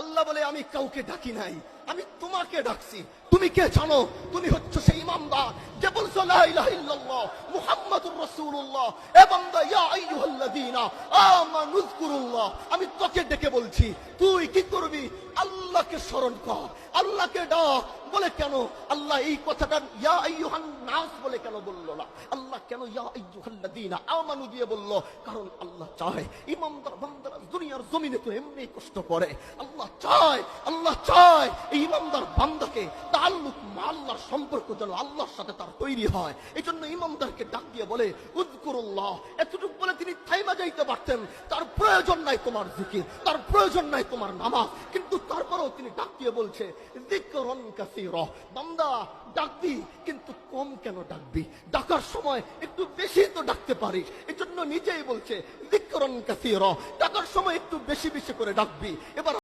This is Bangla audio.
আল্লাহ বলে আমি কাউকে ডাকি নাই, আমি তোমাকে ডাকছি। তুমি কে জানো? তুমি হচ্ছে সেই ইমামদার যে বলছো লা ইলাহা ইল্লাল্লাহ মুহাম্মাদুর রাসূলুল্লাহ। এ বান্দা, ইয়া আইয়ুহাল্লাযীনা আমানু যকুরুল্লাহ, আমি তোকে ডেকে বলছি, তুই কি করবি? আল্লাহকে স্মরণ কর, আল্লাহকে ডাক। বলে কেন আল্লাহ এই কথাটা ইয়া আইয়ুহান নাস বলে কেন বলল না? আল্লাহ কেন ইয়া আইয়ুহাল্লাযীনা আমানু দিয়ে বলল? কারণ আল্লাহ চায় ইমানদার বান্দারা দুনিয়ার জমিনে তো এমনি কষ্ট করে। আল্লাহ চায় এই ইমানদার বান্দাকে তাআল্লুক মা আল্লাহর সম্পর্ক যেন আল্লাহর সাথে তার তৈরি হয়। এই জন্য ইমানদারকে ডাক দিয়ে বলে উযকুরুল্লাহ। এতটুকু বলে তিনি থাইমা যাইতে পারতেন। তার প্রয়োজন নাই তোমার জিকির, তার প্রয়োজন নাই তোমার নামাজ, কিন্তু তারপরেও তিনি ডাক দিয়ে বলছে যিকরুন কাসীরা। বান্দা ডাকবি, কিন্তু কম কেন ডাকবি? ডাকার সময় একটু বেশি তো ডাকতে পারিস। এই জন্য নিজেই বলছে যিকরুন কাসীরা, ডাকার সময় একটু বেশি বেশি করে ডাকবি। এবার